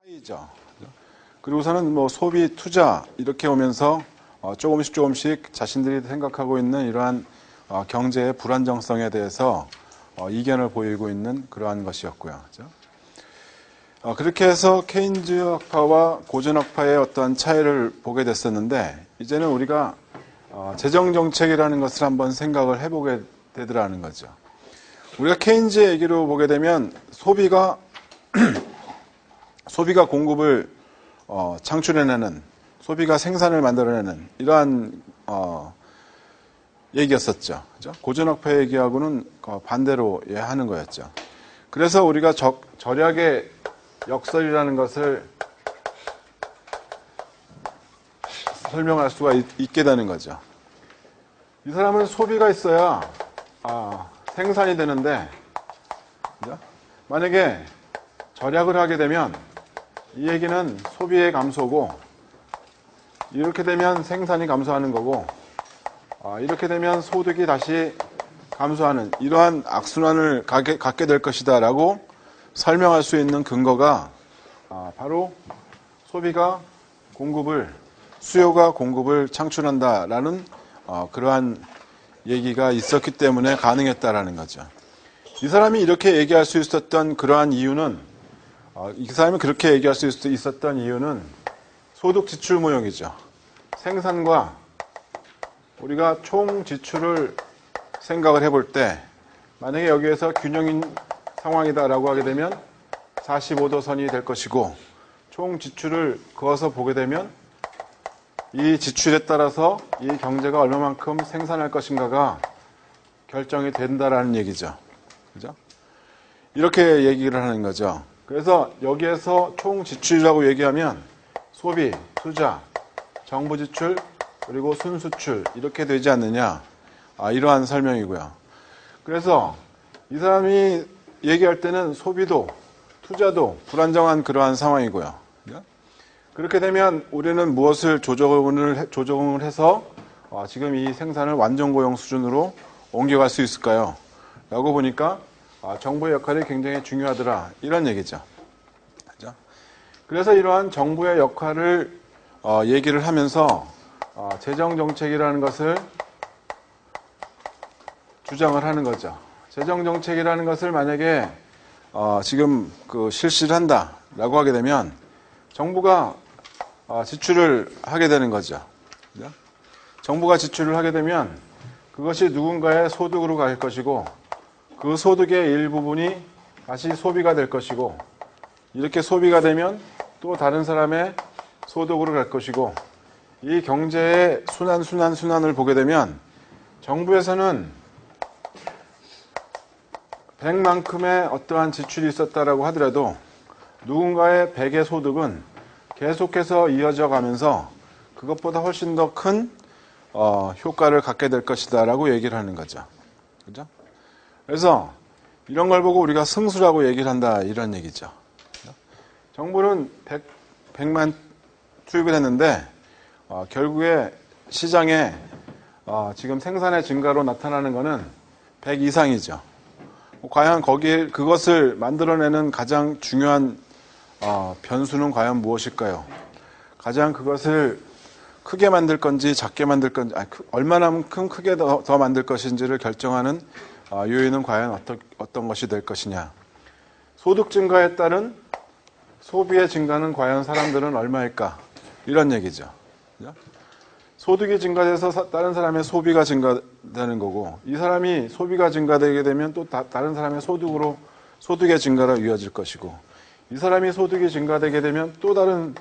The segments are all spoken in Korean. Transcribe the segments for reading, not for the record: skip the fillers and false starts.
이죠. 그리고서는 뭐 소비, 투자 이렇게 오면서 조금씩 자신들이 생각하고 있는 이러한 경제의 불안정성에 대해서 이견을 보이고 있는 그러한 것이었고요. 그렇죠? 그렇게 해서 케인즈학파와 고전학파의 어떠한 차이를 보게 됐었는데, 이제는 우리가 재정정책이라는 것을 한번 생각을 해보게 되더라는 거죠. 우리가 케인즈의 얘기로 보게 되면 소비가 공급을 창출해내는, 소비가 생산을 만들어내는 이러한 얘기였었죠. 그죠? 고전학파 얘기하고는 반대로 하는 거였죠. 그래서 우리가 절약의 역설이라는 것을 설명할 수가 있게 되는 거죠. 이 사람은 소비가 있어야 생산이 되는데, 그죠? 만약에 절약을 하게 되면 이 얘기는 소비의 감소고, 이렇게 되면 생산이 감소하는 거고, 이렇게 되면 소득이 다시 감소하는 이러한 악순환을 갖게 될 것이다 라고 설명할 수 있는 근거가 바로 수요가 공급을 창출한다라는 그러한 얘기가 있었기 때문에 가능했다라는 거죠. 이 사람이 이렇게 얘기할 수 있었던 그러한 이유는, 이 사람이 그렇게 얘기할 수 있었던 이유는 소득 지출 모형이죠. 생산과 우리가 총 지출을 생각을 해볼 때, 만약에 여기에서 균형인 상황이다라고 하게 되면 45도 선이 될 것이고, 총 지출을 그어서 보게 되면 이 지출에 따라서 이 경제가 얼마만큼 생산할 것인가가 결정이 된다라는 얘기죠. 그죠? 이렇게 얘기를 하는 거죠. 그래서 여기에서 총 지출이라고 얘기하면 소비, 투자, 정부 지출, 그리고 순수출 이렇게 되지 않느냐, 이러한 설명이고요. 그래서 이 사람이 얘기할 때는 소비도 투자도 불안정한 그러한 상황이고요. 그렇게 되면 우리는 무엇을 조정을 해서 지금 이 생산을 완전고용 수준으로 옮겨갈 수 있을까요? 라고 보니까 정부의 역할이 굉장히 중요하더라, 이런 얘기죠. 그죠? 그래서 이러한 정부의 역할을 얘기를 하면서 재정정책이라는 것을 주장을 하는 거죠. 재정정책이라는 것을 만약에 지금 실시를 한다라고 하게 되면 정부가 지출을 하게 되는 거죠. 그죠? 정부가 지출을 하게 되면 그것이 누군가의 소득으로 갈 것이고, 그 소득의 일부분이 다시 소비가 될 것이고, 이렇게 소비가 되면 또 다른 사람의 소득으로 갈 것이고, 이 경제의 순환을 보게 되면 정부에서는 100만큼의 어떠한 지출이 있었다라고 하더라도 누군가의 100의 소득은 계속해서 이어져 가면서 그것보다 훨씬 더 큰 효과를 갖게 될 것이다 라고 얘기를 하는 거죠. 그죠? 그래서 이런 걸 보고 우리가 승수라고 얘기를 한다, 이런 얘기죠. 정부는 100만 투입을 했는데 결국에 시장에 지금 생산의 증가로 나타나는 것은 100 이상이죠. 과연 그것을 만들어내는 가장 중요한 변수는 과연 무엇일까요? 가장 그것을 크게 만들 건지 작게 만들 건지, 얼마나만큼 크게 더 만들 것인지를 결정하는 요인은 과연 어떤 것이 될 것이냐. 소득 증가에 따른 소비의 증가는 과연 사람들은 얼마일까? 이런 얘기죠. 소득이 증가돼서 다른 사람의 소비가 증가되는 거고, 이 사람이 소비가 증가되게 되면 또 다른 사람의 소득의 증가로 이어질 것이고, 이 사람이 소득이 증가되게 되면 또 다른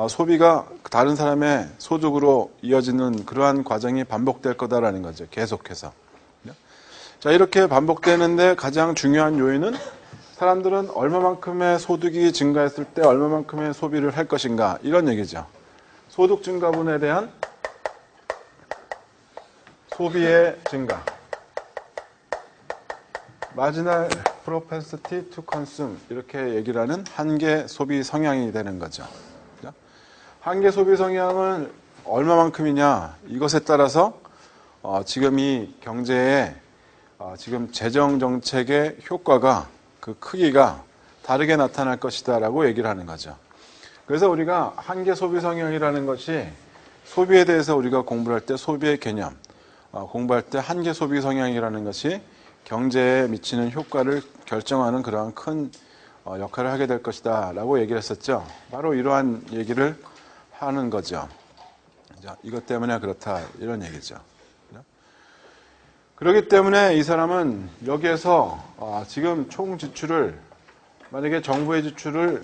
소비가 다른 사람의 소득으로 이어지는 그러한 과정이 반복될 거다라는 거죠. 계속해서. 자, 이렇게 반복되는데 가장 중요한 요인은 사람들은 얼마만큼의 소득이 증가했을 때 얼마만큼의 소비를 할 것인가, 이런 얘기죠. 소득 증가분에 대한 소비의 증가, marginal propensity to consume, 이렇게 얘기를 하는 한계 소비 성향이 되는 거죠. 한계 소비 성향은 얼마만큼이냐, 이것에 따라서 지금 이 경제의 지금 재정 정책의 효과가, 그 크기가 다르게 나타날 것이다 라고 얘기를 하는 거죠. 그래서 우리가 한계 소비 성향이라는 것이 소비에 대해서 우리가 공부를 할 때 소비의 개념, 공부할 때 한계 소비 성향이라는 것이 경제에 미치는 효과를 결정하는 그러한 큰 역할을 하게 될 것이다 라고 얘기를 했었죠. 바로 이러한 얘기를 하는 거죠. 이것 때문에 그렇다 이런 얘기죠. 그렇기 때문에 이 사람은 여기에서 지금 총 지출을 만약에 정부의 지출을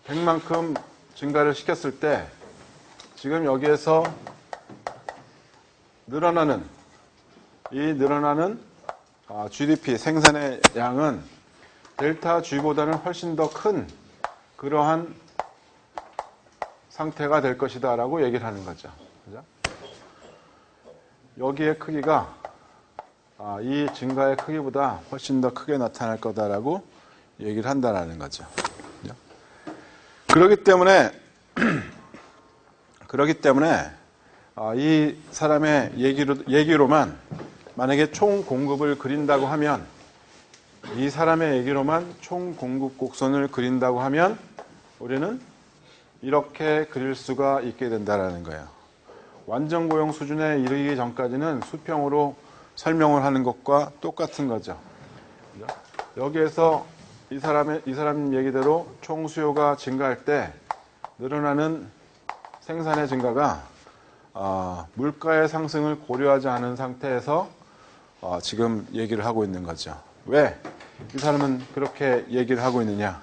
100만큼 증가를 시켰을 때 지금 여기에서 늘어나는 GDP 생산의 양은 델타 G보다는 훨씬 더 큰 그러한 상태가 될 것이다 라고 얘기를 하는 거죠. 그죠? 여기의 크기가 이 증가의 크기보다 훨씬 더 크게 나타날 거다라고 얘기를 한다는 거죠. 그죠? 그렇기 때문에 이 사람의 얘기로만 만약에 총 공급을 그린다고 하면 이 사람의 얘기로만 총 공급 곡선을 그린다고 하면 우리는 이렇게 그릴 수가 있게 된다는 거예요. 완전 고용 수준에 이르기 전까지는 수평으로 설명을 하는 것과 똑같은 거죠. 여기에서 이 사람 얘기대로 총 수요가 증가할 때 늘어나는 생산의 증가가 물가의 상승을 고려하지 않은 상태에서 지금 얘기를 하고 있는 거죠. 왜? 이 사람은 그렇게 얘기를 하고 있느냐?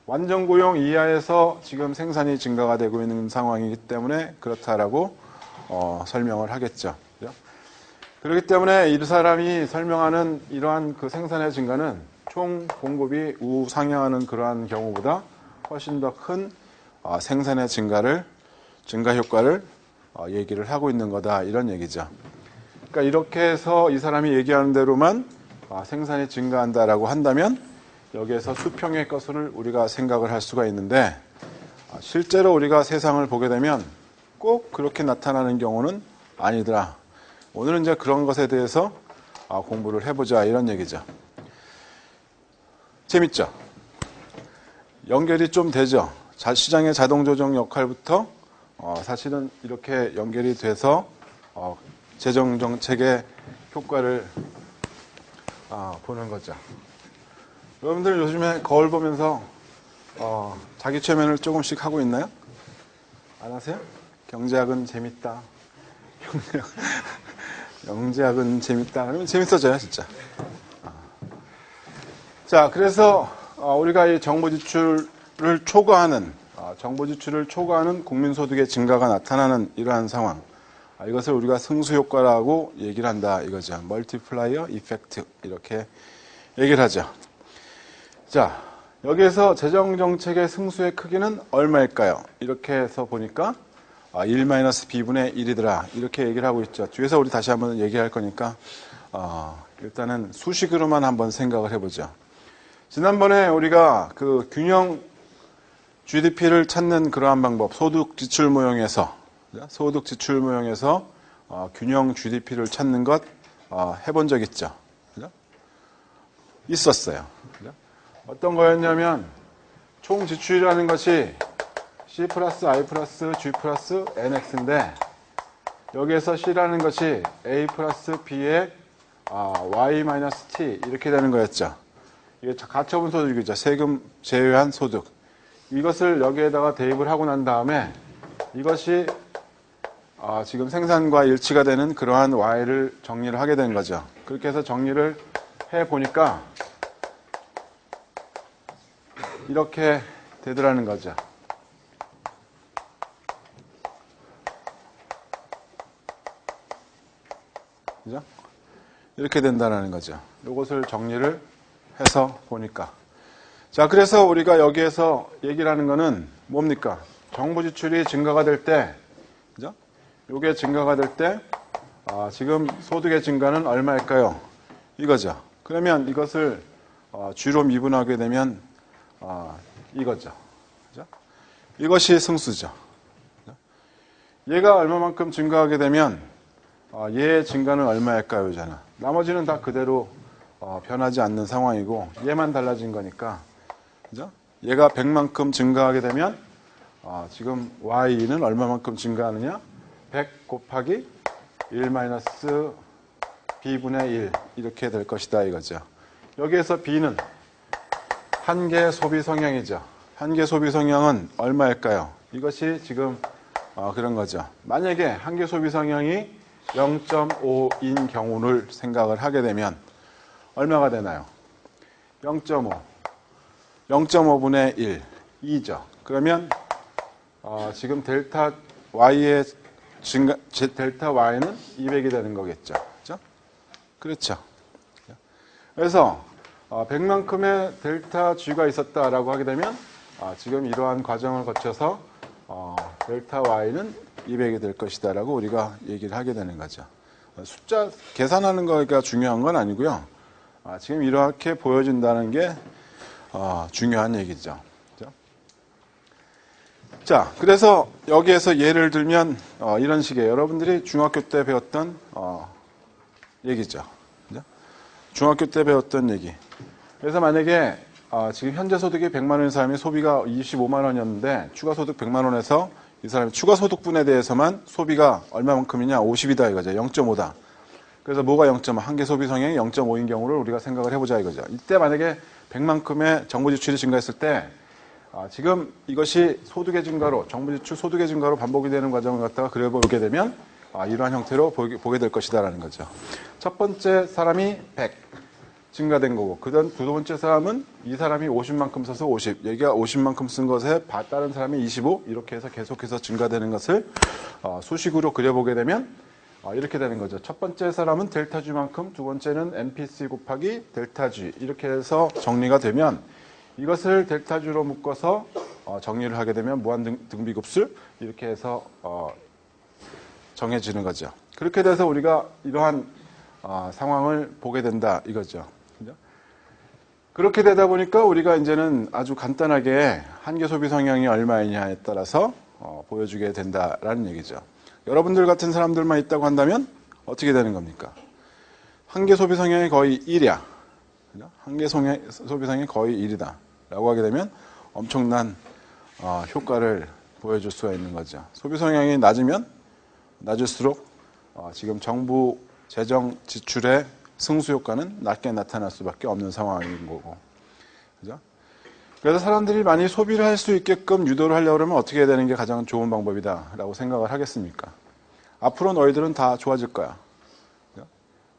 완전 고용 이하에서 지금 생산이 증가가 되고 있는 상황이기 때문에 그렇다라고 설명을 하겠죠. 그렇죠? 그렇기 때문에 이 사람이 설명하는 이러한 그 생산의 증가는 총 공급이 우상향하는 그러한 경우보다 훨씬 더 큰 생산의 증가 효과를 얘기를 하고 있는 거다 이런 얘기죠. 그러니까 이렇게 해서 이 사람이 얘기하는 대로만 생산이 증가한다라고 한다면 여기에서 수평의 것을 우리가 생각을 할 수가 있는데 실제로 우리가 세상을 보게 되면 꼭 그렇게 나타나는 경우는 아니더라. 오늘은 이제 그런 것에 대해서 공부를 해보자 이런 얘기죠. 재밌죠? 연결이 좀 되죠? 시장의 자동 조정 역할부터 사실은 이렇게 연결이 돼서 재정 정책의 효과를 보는 거죠. 여러분들 요즘에 거울 보면서 자기 최면을 조금씩 하고 있나요? 안 하세요? 경제학은 재밌다. 경제학은 재밌다. 그러면 재밌어져요, 진짜. 자, 그래서 우리가 이 정부 지출을 초과하는 국민소득의 증가가 나타나는 이러한 상황. 이것을 우리가 승수효과라고 얘기를 한다 이거죠. 멀티플라이어 이펙트 이렇게 얘기를 하죠. 자, 여기에서 재정정책의 승수의 크기는 얼마일까요? 이렇게 해서 보니까 1-b분의 1이더라 이렇게 얘기를 하고 있죠. 뒤에서 우리 다시 한번 얘기할 거니까 일단은 수식으로만 한번 생각을 해보죠. 지난번에 우리가 그 균형 GDP를 찾는 그러한 방법 소득 지출 모형에서 균형 GDP를 찾는 것 해본 적 있죠? 그죠? 있었어요. 그죠? 어떤 거였냐면 총 지출이라는 것이 C 플러스 I 플러스 G 플러스 NX인데 여기에서 C라는 것이 A 플러스 B의 Y 마이너스 T 이렇게 되는 거였죠. 이게 가처분 소득이죠. 세금 제외한 소득. 이것을 여기에다가 대입을 하고 난 다음에 이것이 지금 생산과 일치가 되는 그러한 Y를 정리를 하게 된 거죠. 그렇게 해서 정리를 해보니까 이렇게 되더라는 거죠. 그죠? 이렇게 된다는 거죠. 이것을 정리를 해서 보니까. 자, 그래서 우리가 여기에서 얘기를 하는 거는 뭡니까? 정부 지출이 증가가 될 때, 그죠? 요게 증가가 될 때, 지금 소득의 증가는 얼마일까요? 이거죠. 그러면 이것을 G로 미분하게 되면, 이거죠. 그죠? 이것이 승수죠. 그죠? 얘가 얼마만큼 증가하게 되면, 얘의 증가는 얼마일까요? 잖아. 나머지는 다 그대로 변하지 않는 상황이고, 얘만 달라진 거니까, 그죠? 얘가 100만큼 증가하게 되면 지금 y는 얼마만큼 증가하느냐? 100 곱하기 1 마이너스 b분의 1 이렇게 될 것이다 이거죠. 여기에서 b는 한계 소비 성향이죠. 한계 소비 성향은 얼마일까요? 이것이 지금 그런 거죠. 만약에 한계 소비 성향이 0.5인 경우를 생각을 하게 되면 얼마가 되나요? 0.5. 0.5분의 1, 2죠. 그러면 지금 델타 y의 델타 y는 200이 되는 거겠죠. 그렇죠? 그렇죠. 그래서 100만큼의 델타 g가 있었다라고 하게 되면 지금 이러한 과정을 거쳐서 델타 y는 200이 될 것이다라고 우리가 얘기를 하게 되는 거죠. 숫자 계산하는 거가 중요한 건 아니고요. 지금 이렇게 보여진다는 게 중요한 얘기죠. 자, 그래서 여기에서 예를 들면 이런 식의 여러분들이 중학교 때 배웠던 얘기죠. 중학교 때 배웠던 얘기. 그래서 만약에 지금 현재 소득이 100만 원인 사람이 소비가 25만 원이었는데 추가 소득 100만 원에서 이 사람이 추가 소득분에 대해서만 소비가 얼마만큼이냐? 50이다 이거죠. 0.5다. 그래서 뭐가 0.5? 한계 소비 성향이 0.5인 경우를 우리가 생각을 해보자 이거죠. 이때 만약에 100만큼의 정부 지출이 증가했을 때 지금 이것이 소득의 증가로 정부 지출 소득의 증가로 반복이 되는 과정을 갖다가 그려보게 되면 이러한 형태로 보게 될 것이다라는 거죠. 첫 번째 사람이 100 증가된 거고 두 번째 사람은 이 사람이 50만큼 써서 50 얘가 50만큼 쓴 것에 다른 사람이 25 이렇게 해서 계속해서 증가되는 것을 수식으로 그려보게 되면 이렇게 되는 거죠. 첫 번째 사람은 델타 G만큼 두 번째는 MPC 곱하기 델타 G 이렇게 해서 정리가 되면 이것을 델타 G로 묶어서 정리를 하게 되면 무한 등비급술 이렇게 해서 정해지는 거죠. 그렇게 돼서 우리가 이러한 상황을 보게 된다 이거죠. 그렇게 되다 보니까 우리가 이제는 아주 간단하게 한계 소비 성향이 얼마이냐에 따라서 보여주게 된다라는 얘기죠. 여러분들 같은 사람들만 있다고 한다면 어떻게 되는 겁니까? 한계 소비 성향이 거의 1이야. 한계 소비 성향이 거의 1이다. 라고 하게 되면 엄청난 효과를 보여줄 수가 있는 거죠. 소비 성향이 낮으면 낮을수록 지금 정부 재정 지출의 승수 효과는 낮게 나타날 수밖에 없는 상황인 거고. 그죠? 그래서 사람들이 많이 소비를 할 수 있게끔 유도를 하려고 하면 어떻게 해야 되는 게 가장 좋은 방법이다라고 생각을 하겠습니까? 앞으로 너희들은 다 좋아질 거야.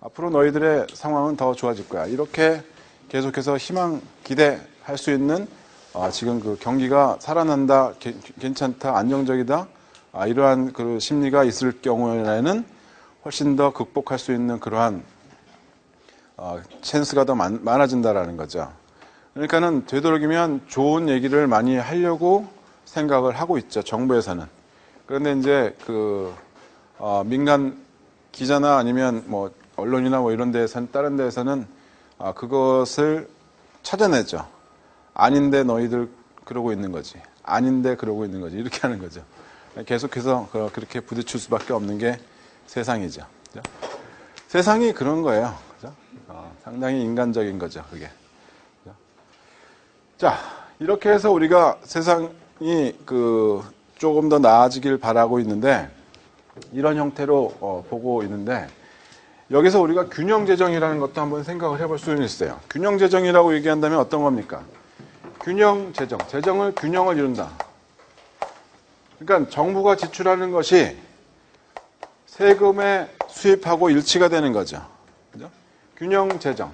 앞으로 너희들의 상황은 더 좋아질 거야. 이렇게 계속해서 희망, 기대할 수 있는 지금 그 경기가 살아난다, 괜찮다, 안정적이다 이러한 그 심리가 있을 경우에는 훨씬 더 극복할 수 있는 그러한 찬스가 더 많아진다라는 거죠. 그러니까는 되도록이면 좋은 얘기를 많이 하려고 생각을 하고 있죠. 정부에서는. 그런데 이제 그 민간 기자나 아니면 뭐 언론이나 뭐 이런 데에서는 다른 데에서는 그것을 찾아내죠. 아닌데 너희들 그러고 있는 거지. 아닌데 그러고 있는 거지. 이렇게 하는 거죠. 계속해서 그렇게 부딪힐 수밖에 없는 게 세상이죠. 그죠? 세상이 그런 거예요. 그죠? 상당히 인간적인 거죠. 그게. 그죠? 자, 이렇게 해서 우리가 세상이 조금 더 나아지길 바라고 있는데 이런 형태로 보고 있는데 여기서 우리가 균형재정이라는 것도 한번 생각을 해볼 수는 있어요. 균형재정이라고 얘기한다면 어떤 겁니까? 균형재정, 재정을 균형을 이룬다. 그러니까 정부가 지출하는 것이 세금의 수입하고 일치가 되는 거죠. 그죠? 균형재정.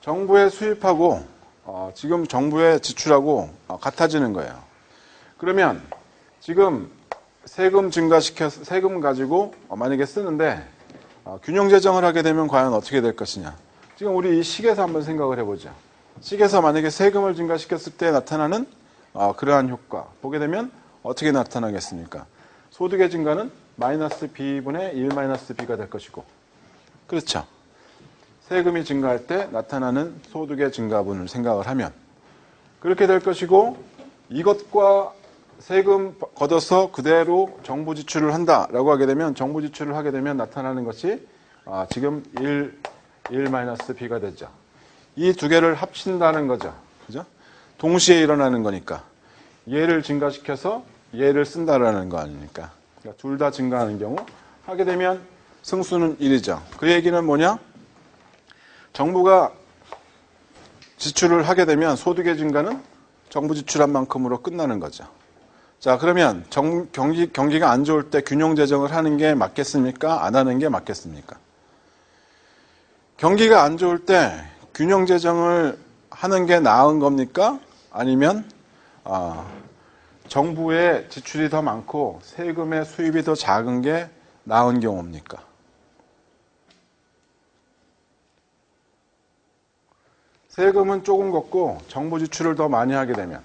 정부의 수입하고 지금 정부의 지출하고 같아지는 거예요. 그러면 지금 세금 세금 가지고 만약에 쓰는데 균형 재정을 하게 되면 과연 어떻게 될 것이냐. 지금 우리 이 식에서 한번 생각을 해보죠. 식에서 만약에 세금을 증가시켰을 때 나타나는 그러한 효과 보게 되면 어떻게 나타나겠습니까? 소득의 증가는 마이너스 b분의 1 마이너스 b가 될 것이고 그렇죠. 세금이 증가할 때 나타나는 소득의 증가분을 생각을 하면 그렇게 될 것이고 이것과 세금 걷어서 그대로 정부 지출을 한다라고 하게 되면 정부 지출을 하게 되면 나타나는 것이 지금 1 마이너스 b가 되죠. 이 두 개를 합친다는 거죠. 그죠? 동시에 일어나는 거니까 얘를 증가시켜서 얘를 쓴다라는 거 아닙니까? 그러니까 둘 다 증가하는 경우 하게 되면 승수는 1이죠. 그 얘기는 뭐냐? 정부가 지출을 하게 되면 소득의 증가는 정부 지출한 만큼으로 끝나는 거죠. 자, 그러면 경기가 안 좋을 때 균형 재정을 하는 게 맞겠습니까? 안 하는 게 맞겠습니까? 경기가 안 좋을 때 균형 재정을 하는 게 나은 겁니까? 아니면 정부의 지출이 더 많고 세금의 수입이 더 작은 게 나은 경우입니까? 세금은 조금 걷고 정부 지출을 더 많이 하게 되면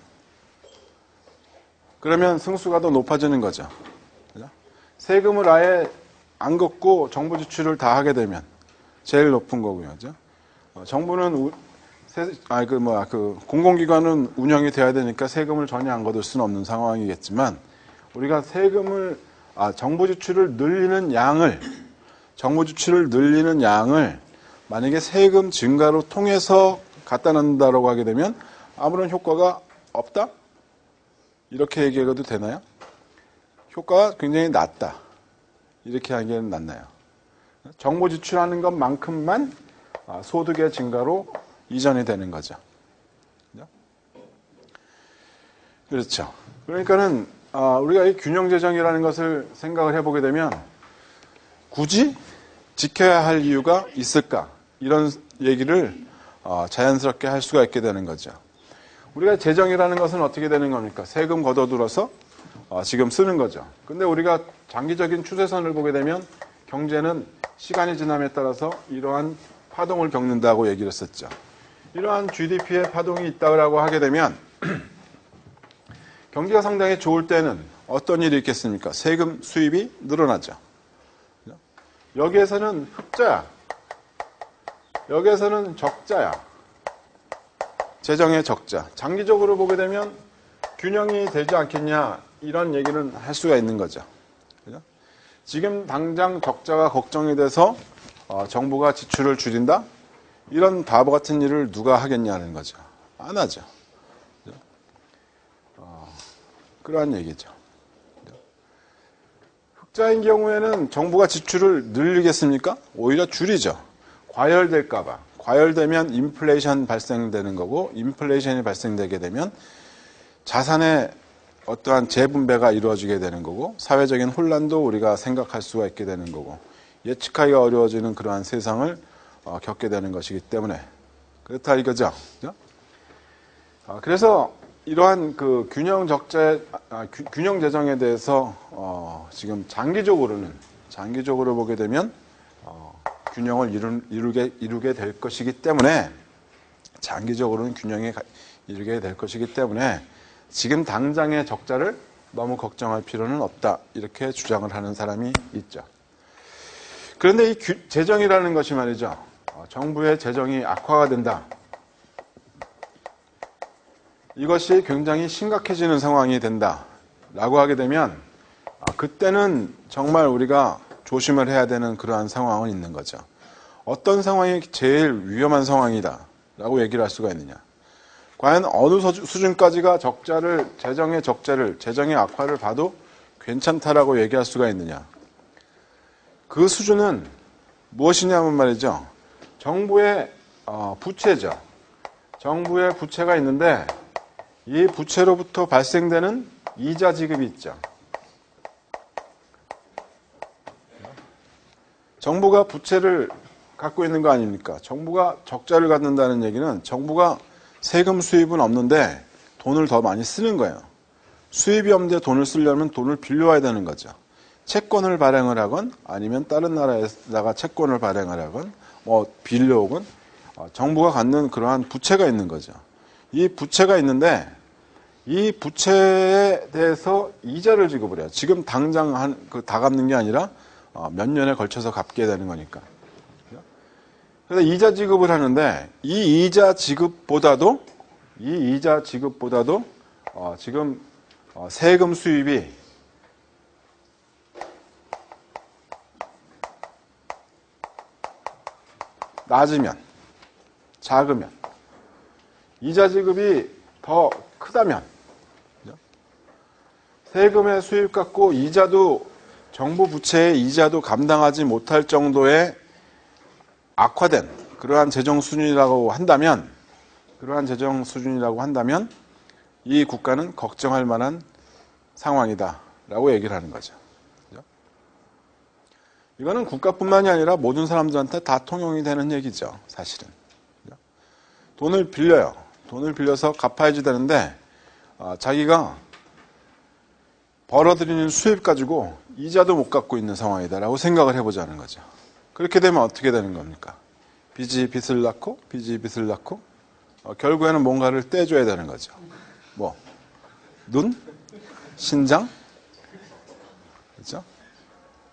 그러면 승수가 더 높아지는 거죠. 그죠? 세금을 아예 안 걷고 정부 지출을 다 하게 되면 제일 높은 거고요. 그죠? 정부는 공공기관은 운영이 돼야 되니까 세금을 전혀 안 걷을 수는 없는 상황이겠지만 우리가 정부 지출을 늘리는 양을 만약에 세금 증가로 통해서 갖다 놓는다라고 하게 되면 아무런 효과가 없다? 이렇게 얘기해도 되나요? 효과가 굉장히 낮다. 이렇게 하기에는 낫나요? 정부 지출하는 것만큼만 소득의 증가로 이전이 되는 거죠. 그렇죠. 그러니까는 우리가 이 균형 재정이라는 것을 생각을 해보게 되면 굳이 지켜야 할 이유가 있을까? 이런 얘기를 자연스럽게 할 수가 있게 되는 거죠. 우리가 재정이라는 것은 어떻게 되는 겁니까? 세금 걷어들어서 지금 쓰는 거죠. 근데 우리가 장기적인 추세선을 보게 되면 경제는 시간이 지남에 따라서 이러한 파동을 겪는다고 얘기를 했었죠. 이러한 GDP의 파동이 있다고 하게 되면 경기가 상당히 좋을 때는 어떤 일이 있겠습니까? 세금 수입이 늘어나죠. 여기에서는 흑자야. 여기에서는 적자야. 재정의 적자. 장기적으로 보게 되면 균형이 되지 않겠냐 이런 얘기는 할 수가 있는 거죠. 그죠? 지금 당장 적자가 걱정이 돼서 정부가 지출을 줄인다? 이런 바보 같은 일을 누가 하겠냐는 거죠. 안 하죠. 그죠? 그러한 얘기죠. 그죠? 흑자인 경우에는 정부가 지출을 늘리겠습니까? 오히려 줄이죠. 과열될까봐. 과열되면 인플레이션 발생되는 거고, 인플레이션이 발생되게 되면 자산의 어떠한 재분배가 이루어지게 되는 거고, 사회적인 혼란도 우리가 생각할 수가 있게 되는 거고, 예측하기가 어려워지는 그러한 세상을 겪게 되는 것이기 때문에 그렇다 이거죠. 그래서 이러한 그 균형 재정에 대해서 지금 장기적으로 보게 되면 균형을 이루게 될 것이기 때문에 장기적으로는 균형에 이루게 될 것이기 때문에 지금 당장의 적자를 너무 걱정할 필요는 없다. 이렇게 주장을 하는 사람이 있죠. 그런데 이 재정이라는 것이 말이죠. 정부의 재정이 악화가 된다. 이것이 굉장히 심각해지는 상황이 된다라고 하게 되면 그때는 정말 우리가 조심을 해야 되는 그러한 상황은 있는 거죠. 어떤 상황이 제일 위험한 상황이다라고 얘기를 할 수가 있느냐. 과연 어느 수준까지가 재정의 악화를 봐도 괜찮다라고 얘기할 수가 있느냐. 그 수준은 무엇이냐면 말이죠. 정부의 부채죠. 정부의 부채가 있는데 이 부채로부터 발생되는 이자 지급이 있죠. 정부가 부채를 갖고 있는 거 아닙니까? 정부가 적자를 갖는다는 얘기는 정부가 세금 수입은 없는데 돈을 더 많이 쓰는 거예요. 수입이 없는데 돈을 쓰려면 돈을 빌려와야 되는 거죠. 채권을 발행을 하건 아니면 다른 나라에다가 채권을 발행을 하건 빌려오건 정부가 갖는 그러한 부채가 있는 거죠. 이 부채가 있는데 이 부채에 대해서 이자를 지급을 해요. 지금 당장 다 갚는 게 아니라 몇 년에 걸쳐서 갚게 되는 거니까. 그래서 이자 지급을 하는데 이 이자 지급보다도 지금 세금 수입이 낮으면 작으면 이자 지급이 더 크다면, 세금의 수입 갖고 이자도 정부 부채의 이자도 감당하지 못할 정도의 악화된 그러한 재정 수준이라고 한다면 이 국가는 걱정할 만한 상황이다라고 얘기를 하는 거죠. 이거는 국가뿐만이 아니라 모든 사람들한테 다 통용이 되는 얘기죠. 사실은. 돈을 빌려요. 돈을 빌려서 갚아야지 되는데 자기가 벌어들이는 수입 가지고 이자도 못 갚고 있는 상황이다라고 생각을 해보자는 거죠. 그렇게 되면 어떻게 되는 겁니까? 빚이 빚을 낳고 결국에는 뭔가를 떼줘야 되는 거죠. 뭐? 눈? 신장? 그렇죠?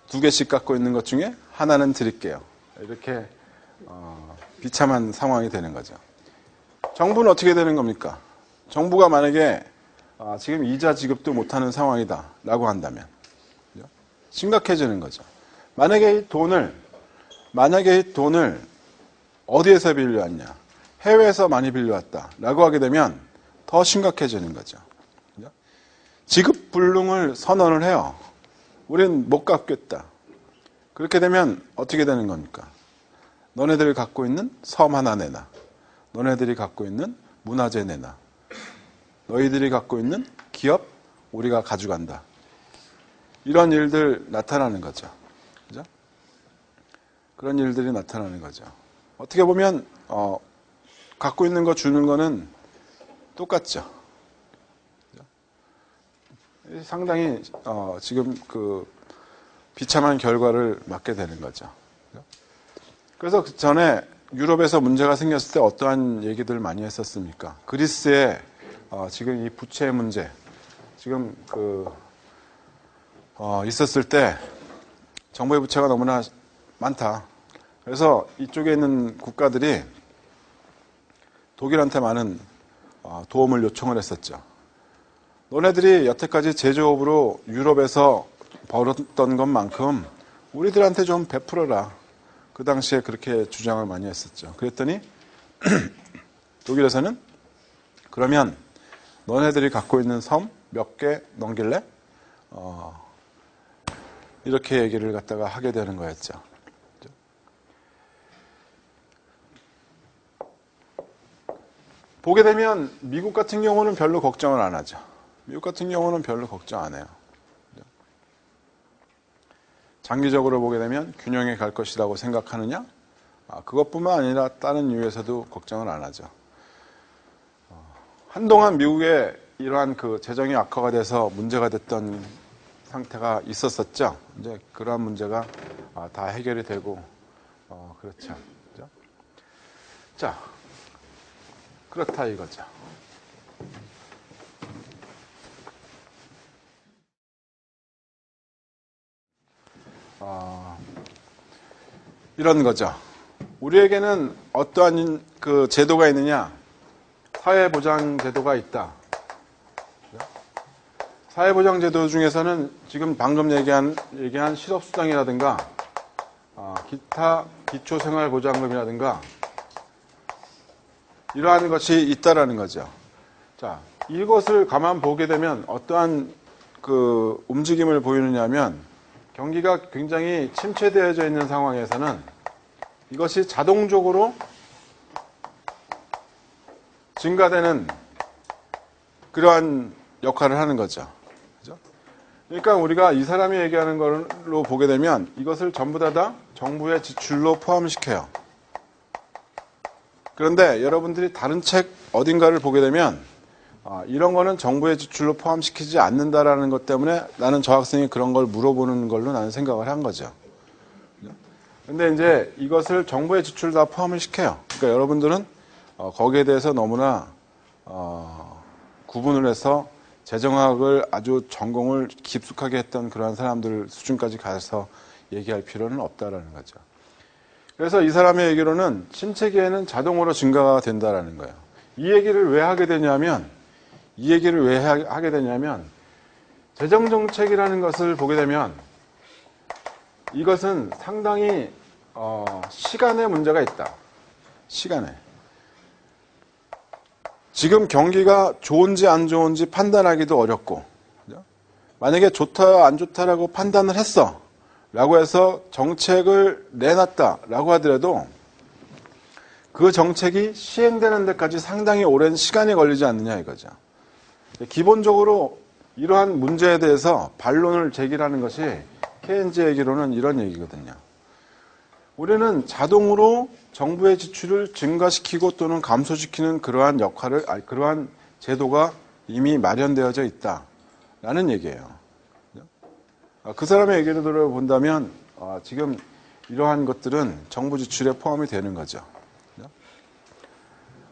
2개씩 갖고 있는 것 중에 하나는 드릴게요. 이렇게 비참한 상황이 되는 거죠. 정부는 어떻게 되는 겁니까? 정부가 만약에 지금 이자 지급도 못하는 상황이다 라고 한다면 심각해지는 거죠. 만약에 이 돈을 어디에서 빌려왔냐? 해외에서 많이 빌려왔다 라고 하게 되면 더 심각해지는 거죠. 지급 불능을 선언을 해요. 우린 못 갚겠다. 그렇게 되면 어떻게 되는 겁니까? 너네들이 갖고 있는 섬 하나 내놔. 너네들이 갖고 있는 문화재 내놔. 너희들이 갖고 있는 기업 우리가 가져간다. 이런 일들 나타나는 거죠. 그죠? 그런 일들이 나타나는 거죠. 어떻게 보면 갖고 있는 거 주는 거는 똑같죠. 그죠? 상당히 지금 그 비참한 결과를 맞게 되는 거죠. 그죠? 그래서 그 전에 유럽에서 문제가 생겼을 때 어떠한 얘기들을 많이 했었습니까? 그리스의 지금 이 부채 문제, 지금 있었을 때 정부의 부채가 너무나 많다. 그래서 이쪽에 있는 국가들이 독일한테 많은 도움을 요청을 했었죠. 너네들이 여태까지 제조업으로 유럽에서 벌었던 것만큼 우리들한테 좀 베풀어라. 그 당시에 그렇게 주장을 많이 했었죠. 그랬더니 독일에서는 그러면 너네들이 갖고 있는 섬 몇 개 넘길래? 이렇게 얘기를 갖다가 하게 되는 거였죠. 보게 되면 미국 같은 경우는 별로 걱정을 안 하죠. 미국 같은 경우는 별로 걱정 안 해요. 장기적으로 보게 되면 균형에 갈 것이라고 생각하느냐? 그것뿐만 아니라 다른 이유에서도 걱정을 안 하죠. 한동안 미국에 이러한 그 재정이 악화가 돼서 문제가 됐던 상태가 있었었죠. 이제 그러한 문제가 다 해결이 되고 그렇죠. 그죠? 자, 그렇다 이거죠. 이런 거죠. 우리에게는 어떠한 그 제도가 있느냐? 사회보장제도가 있다. 사회보장제도 중에서는 지금 방금 얘기한 실업수당이라든가 기타 기초생활보장금이라든가 이러한 것이 있다라는 거죠. 자, 이것을 가만 보게 되면 어떠한 그 움직임을 보이느냐면 경기가 굉장히 침체되어져 있는 상황에서는 이것이 자동적으로 증가되는 그러한 역할을 하는 거죠. 그죠? 그러니까 우리가 이 사람이 얘기하는 걸로 보게 되면 이것을 전부 다 정부의 지출로 포함시켜요. 그런데 여러분들이 다른 책 어딘가를 보게 되면 이런 거는 정부의 지출로 포함시키지 않는다라는 것 때문에 나는 저 학생이 그런 걸 물어보는 걸로 나는 생각을 한 거죠. 근데 이제 이것을 정부의 지출 다 포함을 시켜요. 그러니까 여러분들은 거기에 대해서 너무나 구분을 해서 재정학을 아주 전공을 깊숙하게 했던 그러한 사람들 수준까지 가서 얘기할 필요는 없다라는 거죠. 그래서 이 사람의 얘기로는 침체기에는 자동으로 증가가 된다라는 거예요. 이 얘기를 왜 하게 되냐면 재정정책이라는 것을 보게 되면 이것은 상당히 시간에 문제가 있다. 시간에. 지금 경기가 좋은지 안 좋은지 판단하기도 어렵고, 만약에 좋다 안 좋다라고 판단을 했어 라고 해서 정책을 내놨다 라고 하더라도 그 정책이 시행되는 데까지 상당히 오랜 시간이 걸리지 않느냐 이거죠. 기본적으로 이러한 문제에 대해서 반론을 제기하는 것이 케인즈 얘기로는 이런 얘기거든요. 우리는 자동으로 정부의 지출을 증가시키고 또는 감소시키는 그러한 역할을, 그러한 제도가 이미 마련되어져 있다라는 얘기예요. 그 사람의 얘기를 들어본다면 지금 이러한 것들은 정부 지출에 포함이 되는 거죠.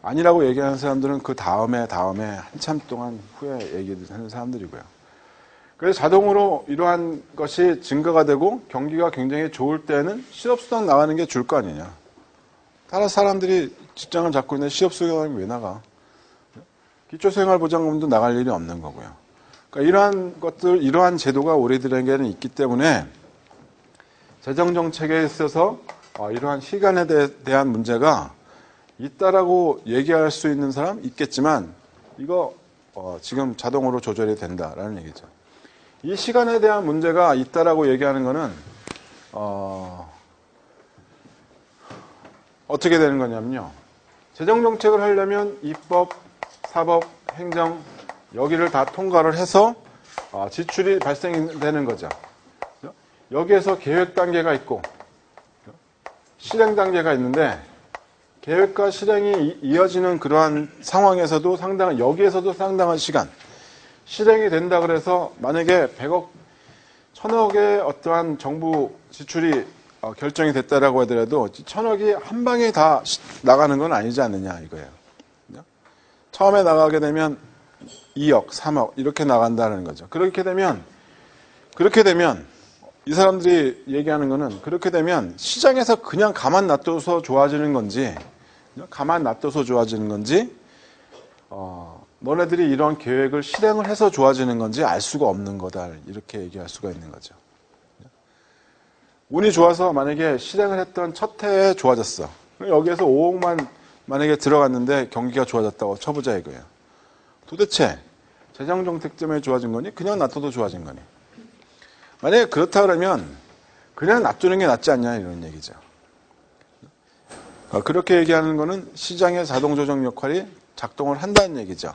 아니라고 얘기하는 사람들은 그 다음에 한참 동안 후에 얘기하는 사람들이고요. 그래서 자동으로 이러한 것이 증가가 되고 경기가 굉장히 좋을 때는 실업수당 나가는 게 줄 거 아니냐. 따라서 사람들이 직장을 잡고 있는데 실업수당이 왜 나가? 기초생활보장금도 나갈 일이 없는 거고요. 그러니까 이러한 것들, 이러한 제도가 우리들에게는 있기 때문에 재정정책에 있어서 이러한 시간에 대한 문제가 있다라고 얘기할 수 있는 사람 있겠지만 이거 지금 자동으로 조절이 된다라는 얘기죠. 이 시간에 대한 문제가 있다라고 얘기하는 거는 어떻게 되는 거냐면요. 재정정책을 하려면 입법, 사법, 행정 여기를 다 통과를 해서 지출이 발생되는 거죠. 여기에서 계획 단계가 있고 실행 단계가 있는데 계획과 실행이 이어지는 그러한 상황에서도 여기에서도 상당한 시간, 실행이 된다 그래서 만약에 100억, 1000억의 어떠한 정부 지출이 결정이 됐다라고 하더라도 1000억이 한 방에 다 나가는 건 아니지 않느냐 이거예요. 처음에 나가게 되면 2억, 3억 이렇게 나간다는 거죠. 그렇게 되면 이 사람들이 얘기하는 거는 그렇게 되면 시장에서 그냥 가만 놔둬서 좋아지는 건지 너네들이 이런 계획을 실행을 해서 좋아지는 건지 알 수가 없는 거다. 이렇게 얘기할 수가 있는 거죠. 운이 좋아서 만약에 실행을 했던 첫 해에 좋아졌어. 여기에서 5억만 만약에 들어갔는데 경기가 좋아졌다고 쳐보자 이거예요. 도대체 재정정책 때문에 좋아진 거니? 그냥 놔둬도 좋아진 거니? 만약에 그렇다 그러면 그냥 놔두는 게 낫지 않냐 이런 얘기죠. 그렇게 얘기하는 거는 시장의 자동조정 역할이 작동을 한다는 얘기죠.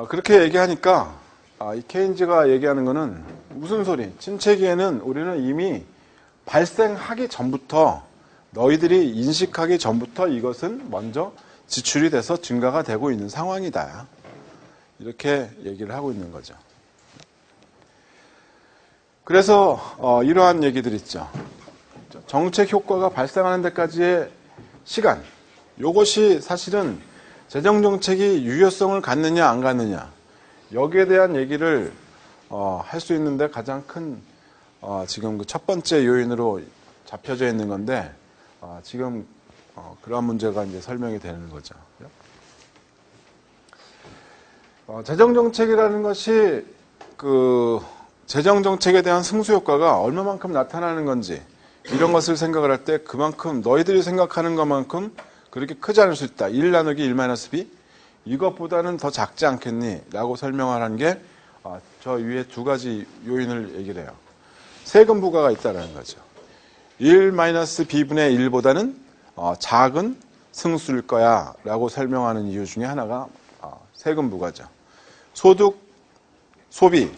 그렇게 얘기하니까 이 케인즈가 얘기하는 거는 무슨 소리? 침체기에는 우리는 이미 발생하기 전부터 너희들이 인식하기 전부터 이것은 먼저 지출이 돼서 증가가 되고 있는 상황이다. 이렇게 얘기를 하고 있는 거죠. 그래서 이러한 얘기들 있죠. 정책 효과가 발생하는 데까지의 시간, 이것이 사실은 재정정책이 유효성을 갖느냐 안 갖느냐 여기에 대한 얘기를 할 수 있는데 가장 큰 지금 그 첫 번째 요인으로 잡혀져 있는 건데 지금 그러한 문제가 이제 설명이 되는 거죠. 재정정책이라는 것이 그 재정정책에 대한 승수 효과가 얼마만큼 나타나는 건지 이런 것을 생각을 할 때 그만큼 너희들이 생각하는 것만큼 그렇게 크지 않을 수 있다. 1 나누기 1 마이너스 b 이것보다는 더 작지 않겠니? 라고 설명을 한 게 저 위에 두 가지 요인을 얘기를 해요. 세금 부과가 있다는 거죠. 1 마이너스 b분의 1보다는 작은 승수일 거야 라고 설명하는 이유 중에 하나가 세금 부과죠. 소득, 소비,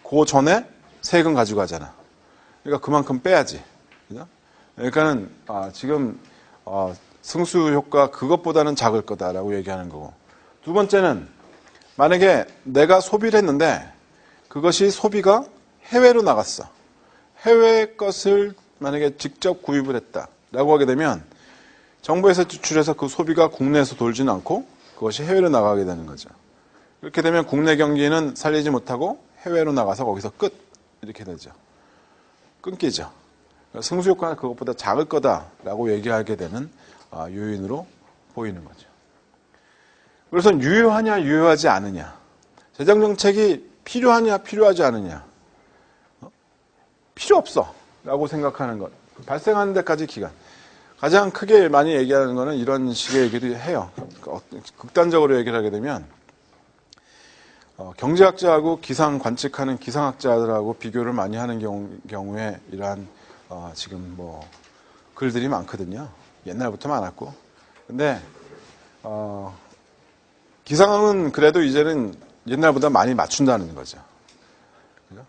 그 전에 세금 가지고 가잖아. 그러니까 그만큼 빼야지. 그러니까는 지금 승수 효과 그것보다는 작을 거다라고 얘기하는 거고. 두 번째는 만약에 내가 소비를 했는데 그것이 소비가 해외로 나갔어. 해외 것을 만약에 직접 구입을 했다라고 하게 되면 정부에서 지출해서 그 소비가 국내에서 돌지는 않고 그것이 해외로 나가게 되는 거죠. 그렇게 되면 국내 경기는 살리지 못하고 해외로 나가서 거기서 끝 이렇게 되죠. 끊기죠. 승수 효과는 그것보다 작을 거다라고 얘기하게 되는 요인으로 보이는 거죠. 그래서 유효하냐 유효하지 않느냐, 재정정책이 필요하냐 필요하지 않느냐, 필요 없어 라고 생각하는 것, 발생하는 데까지 기간, 가장 크게 많이 얘기하는 거는 이런 식의 얘기를 해요. 극단적으로 얘기를 하게 되면 경제학자하고 기상 관측하는 기상학자들하고 비교를 많이 하는 경우에 이러한 지금 뭐 글들이 많거든요. 옛날부터 많았고. 근데 기상은 그래도 이제는 옛날보다 많이 맞춘다는 거죠. 그죠?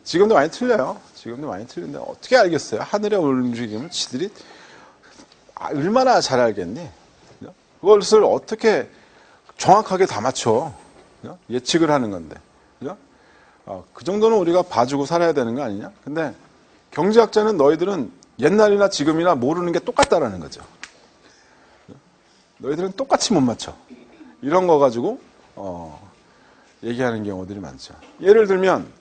지금도 많이 틀려요. 지금도 많이 틀린데 어떻게 알겠어요? 하늘의 움직임을 지들이 얼마나 잘 알겠니? 그죠? 그것을 어떻게 정확하게 다 맞춰? 그죠? 예측을 하는 건데. 그죠? 그 정도는 우리가 봐주고 살아야 되는 거 아니냐? 근데 경제학자는 너희들은 옛날이나 지금이나 모르는 게 똑같다라는 거죠. 너희들은 똑같이 못 맞춰. 이런 거 가지고 얘기하는 경우들이 많죠. 예를 들면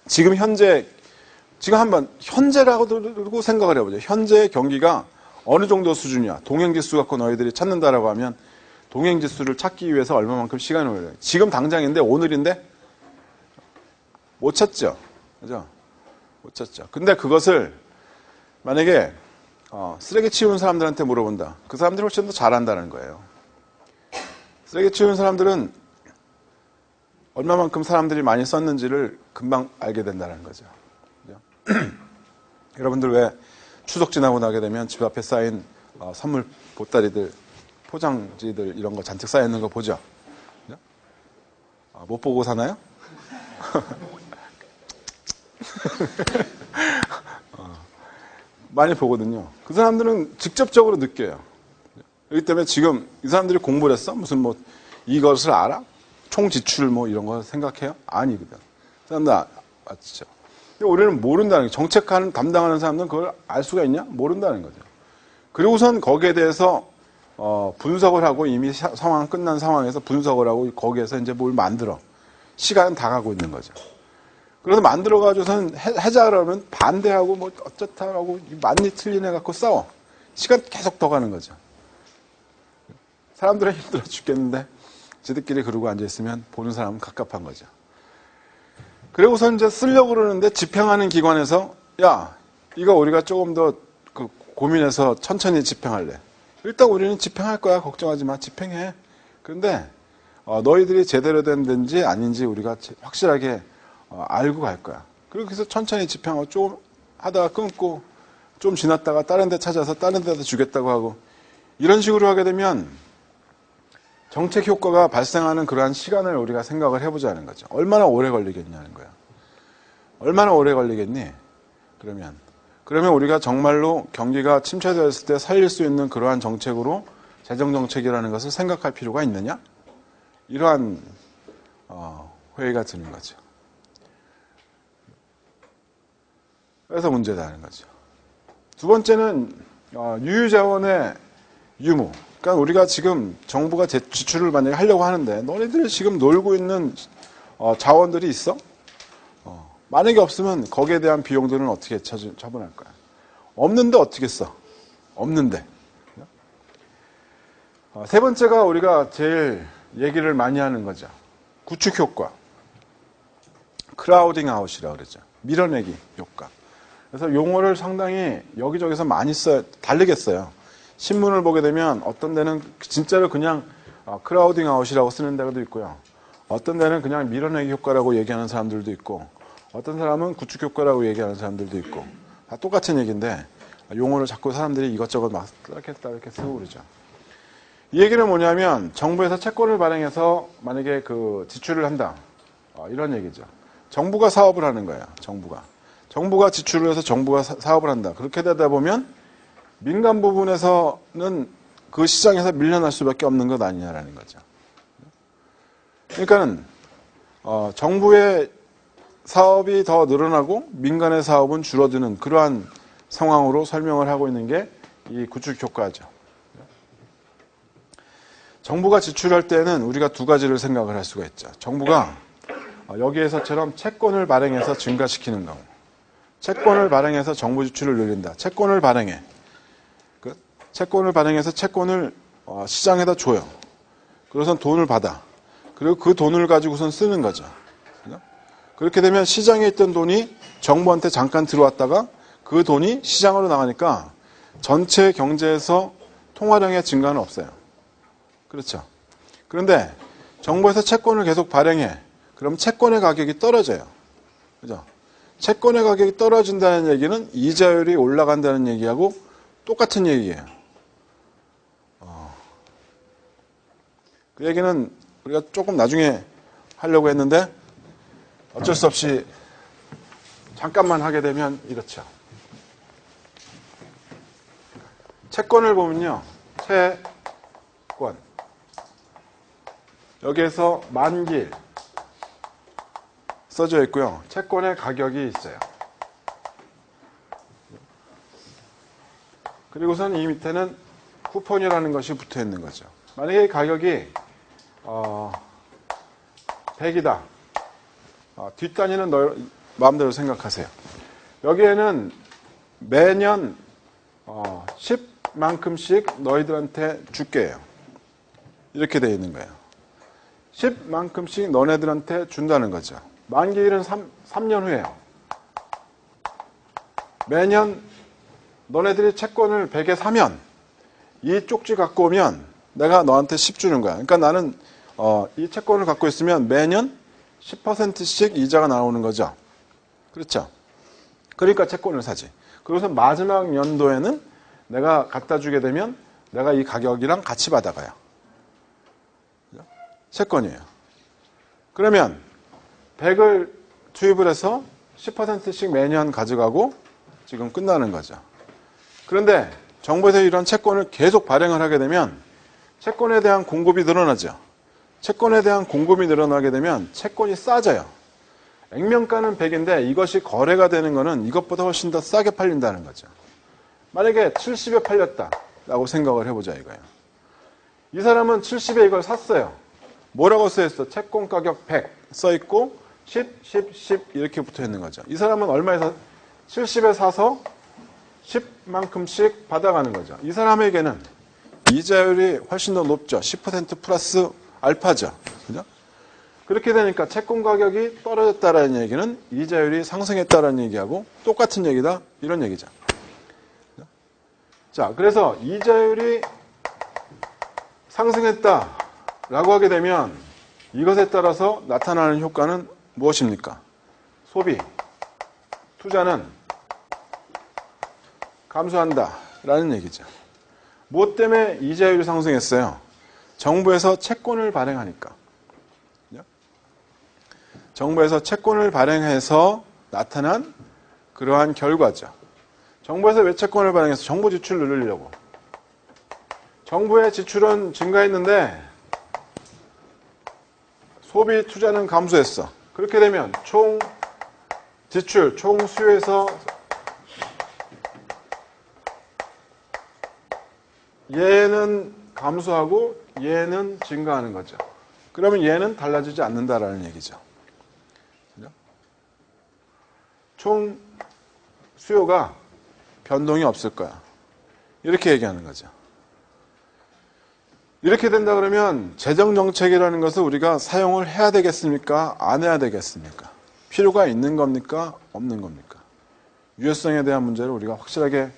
지금 한번 현재라고 들고 생각을 해보죠. 현재의 경기가 어느 정도 수준이야. 동행지수 갖고 너희들이 찾는다라고 하면 동행지수를 찾기 위해서 얼마만큼 시간을 걸려요. 지금 당장인데 오늘인데 못 찾죠. 그죠? 못 찾죠. 근데 그것을 만약에 쓰레기 치우는 사람들한테 물어본다. 그 사람들이 훨씬 더 잘한다는 거예요. 쓰레기 치우는 사람들은 얼마만큼 사람들이 많이 썼는지를 금방 알게 된다는 거죠. 그죠? 여러분들 왜 추석 지나고 나게 되면 집 앞에 쌓인 선물 보따리들, 포장지들 이런 거 잔뜩 쌓여 있는 거 보죠? 그죠? 못 보고 사나요? 많이 보거든요. 그 사람들은 직접적으로 느껴요. 그렇기 때문에 지금 이 사람들이 공부를 했어? 무슨 뭐 이것을 알아? 총 지출 뭐 이런 거 생각해요? 아니거든. 그 사람들 맞죠. 근데 우리는 모른다는 게 정책하는 담당하는 사람들은 그걸 알 수가 있냐? 모른다는 거죠. 그리고선 거기에 대해서 분석을 하고 이미 상황 끝난 상황에서 분석을 하고 거기에서 이제 뭘 만들어. 시간은 다 가고 있는 거죠. 그래서 만들어가지고선 해자를 하면 반대하고 뭐 어쩌다라고 많이 틀린 애 갖고 싸워. 시간 계속 더 가는 거죠. 사람들은 힘들어 죽겠는데 지들끼리 그러고 앉아있으면 보는 사람은 갑갑한 거죠. 그리고선 이제 쓰려고 그러는데 집행하는 기관에서 야, 이거 우리가 조금 더 고민해서 천천히 집행할래. 일단 우리는 집행할 거야. 걱정하지 마. 집행해. 그런데 너희들이 제대로 된 데인지 아닌지 우리가 확실하게 알고 갈 거야. 그래서 천천히 집행하고 좀 하다가 끊고 좀 지났다가 다른 데 찾아서 다른 데다 주겠다고 하고 이런 식으로 하게 되면 정책 효과가 발생하는 그러한 시간을 우리가 생각을 해보자는 거죠. 얼마나 오래 걸리겠냐는 거야. 얼마나 오래 걸리겠니? 그러면 우리가 정말로 경기가 침체되었을 때 살릴 수 있는 그러한 정책으로 재정정책이라는 것을 생각할 필요가 있느냐? 이러한 회의가 드는 거죠. 그래서 문제다는 거죠. 두 번째는 유유자원의 유무. 그러니까 우리가 지금 정부가 지출을 만약에 하려고 하는데 너네들 지금 놀고 있는 자원들이 있어? 만약에 없으면 거기에 대한 비용들은 어떻게 처분할 거야? 없는데 어떻게 써? 없는데. 세 번째가 우리가 제일 얘기를 많이 하는 거죠. 구축 효과. 크라우딩 아웃이라고 그러죠. 밀어내기 효과. 그래서 용어를 상당히 여기저기서 많이 다르게 써요. 신문을 보게 되면 어떤 데는 진짜로 그냥 크라우딩 아웃이라고 쓰는 데도 있고요. 어떤 데는 그냥 밀어내기 효과라고 얘기하는 사람들도 있고 어떤 사람은 구축 효과라고 얘기하는 사람들도 있고 다 똑같은 얘기인데 용어를 자꾸 사람들이 이것저것 막 이렇게 쓰고 그러죠. 이 얘기는 뭐냐면 정부에서 채권을 발행해서 만약에 그 지출을 한다. 이런 얘기죠. 정부가 사업을 하는 거예요. 정부가 지출을 해서 정부가 사업을 한다. 그렇게 되다 보면 민간 부분에서는 그 시장에서 밀려날 수밖에 없는 것 아니냐라는 거죠. 그러니까는 정부의 사업이 더 늘어나고 민간의 사업은 줄어드는 그러한 상황으로 설명을 하고 있는 게 이 구축 효과죠. 정부가 지출할 때는 우리가 두 가지를 생각을 할 수가 있죠. 정부가 여기에서처럼 채권을 발행해서 증가시키는 경우. 채권을 발행해서 정부 지출을 늘린다. 채권을 발행해서 채권을 시장에다 줘요. 그래서 돈을 받아. 그리고 그 돈을 가지고선 쓰는 거죠. 그렇게 되면 시장에 있던 돈이 정부한테 잠깐 들어왔다가 그 돈이 시장으로 나가니까 전체 경제에서 통화량의 증가는 없어요. 그렇죠. 그런데 정부에서 채권을 계속 발행해. 그럼 채권의 가격이 떨어져요. 그죠? 채권의 가격이 떨어진다는 얘기는 이자율이 올라간다는 얘기하고 똑같은 얘기예요. 그 얘기는 우리가 조금 나중에 하려고 했는데 어쩔 수 없이 잠깐만 하게 되면 이렇죠. 채권을 보면요. 채권. 여기에서 만기 써져 있고요. 채권의 가격이 있어요. 그리고선 이 밑에는 쿠폰이라는 것이 붙어 있는 거죠. 만약에 이 가격이 100이다. 뒷단위는 마음대로 생각하세요. 여기에는 매년 10만큼씩 너희들한테 줄게요. 이렇게 되어 있는 거예요. 10만큼씩 너네들한테 준다는 거죠. 만기일은 3년 후에요. 매년 너네들이 채권을 100에 사면 이 쪽지 갖고 오면 내가 너한테 10 주는 거야. 그러니까 나는 이 채권을 갖고 있으면 매년 10%씩 이자가 나오는 거죠. 그렇죠? 그러니까 채권을 사지. 그래서 마지막 연도에는 내가 갖다 주게 되면 내가 이 가격이랑 같이 받아가요. 채권이에요. 그러면 100을 투입을 해서 10%씩 매년 가져가고 지금 끝나는 거죠. 그런데 정부에서 이런 채권을 계속 발행을 하게 되면 채권에 대한 공급이 늘어나죠. 채권에 대한 공급이 늘어나게 되면 채권이 싸져요. 액면가는 100인데 이것이 거래가 되는 거는 이것보다 훨씬 더 싸게 팔린다는 거죠. 만약에 70에 팔렸다라고 생각을 해보자 이거예요. 이 사람은 70에 이걸 샀어요. 뭐라고 써있어? 채권 가격 100 써있고 10, 10, 10 이렇게 붙어있는 거죠. 이 사람은 얼마에서 70에 사서 10만큼씩 받아가는 거죠. 이 사람에게는 이자율이 훨씬 더 높죠. 10% 플러스 알파죠. 그죠? 그렇게 되니까 채권 가격이 떨어졌다라는 얘기는 이자율이 상승했다라는 얘기하고 똑같은 얘기다. 이런 얘기죠. 자, 그래서 이자율이 상승했다라고 하게 되면 이것에 따라서 나타나는 효과는 무엇입니까? 소비, 투자는 감소한다라는 얘기죠. 무엇 때문에 이자율이 상승했어요? 정부에서 채권을 발행하니까. 정부에서 채권을 발행해서 나타난 그러한 결과죠. 정부에서 왜 채권을 발행해서 정부 지출을 늘리려고. 정부의 지출은 증가했는데 소비 투자는 감소했어. 그렇게 되면 총 지출, 총 수요에서 얘는 감소하고 얘는 증가하는 거죠. 그러면 얘는 달라지지 않는다라는 얘기죠. 총 수요가 변동이 없을 거야. 이렇게 얘기하는 거죠. 이렇게 된다 그러면 재정정책이라는 것을 우리가 사용을 해야 되겠습니까? 안 해야 되겠습니까? 필요가 있는 겁니까? 없는 겁니까? 유효성에 대한 문제를 우리가 확실하게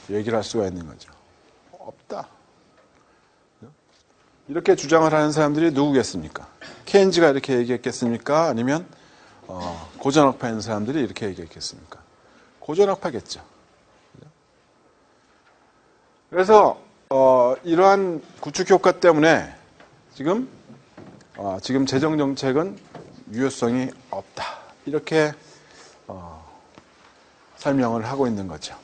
얘기를 할 수가 있는 거죠. 없다. 이렇게 주장을 하는 사람들이 누구겠습니까? 케인즈가 이렇게 얘기했겠습니까? 아니면 고전학파에 있는 사람들이 이렇게 얘기했겠습니까? 고전학파겠죠. 그래서 이러한 구축 효과 때문에 지금 재정정책은 유효성이 없다. 이렇게 설명을 하고 있는 거죠.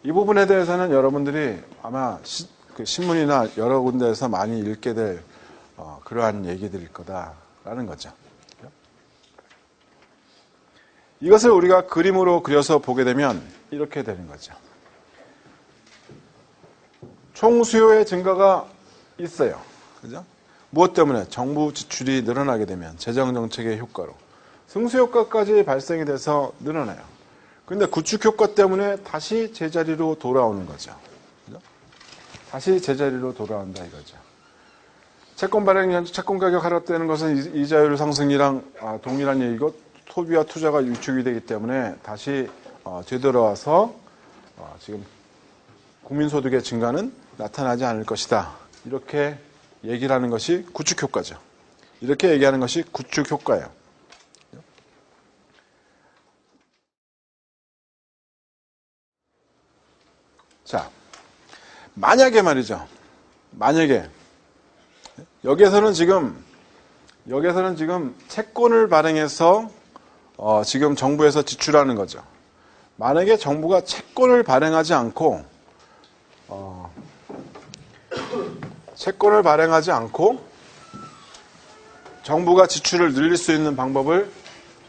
이 부분에 대해서는 여러분들이 아마 신문이나 여러 군데에서 많이 읽게 될 그러한 얘기들일 거다라는 거죠. 이것을 우리가 그림으로 그려서 보게 되면 이렇게 되는 거죠. 총 수요의 증가가 있어요. 그죠? 무엇 때문에? 정부 지출이 늘어나게 되면 재정정책의 효과로 승수효과까지 발생이 돼서 늘어나요. 그런데 구축효과 때문에 다시 제자리로 돌아오는 거죠. 그죠? 다시 제자리로 돌아온다 이거죠. 채권 발행, 채권 가격 하락되는 것은 이자율 상승이랑 동일한 얘기고 소비와 투자가 위축이 되기 때문에 다시 되돌아와서 지금 국민소득의 증가는 나타나지 않을 것이다. 이렇게 얘기를 하는 것이 구축효과죠. 이렇게 얘기하는 것이 구축효과예요. 자, 만약에 말이죠. 만약에 여기에서는 지금 채권을 발행해서 지금 정부에서 지출하는 거죠. 만약에 정부가 채권을 발행하지 않고 정부가 지출을 늘릴 수 있는 방법을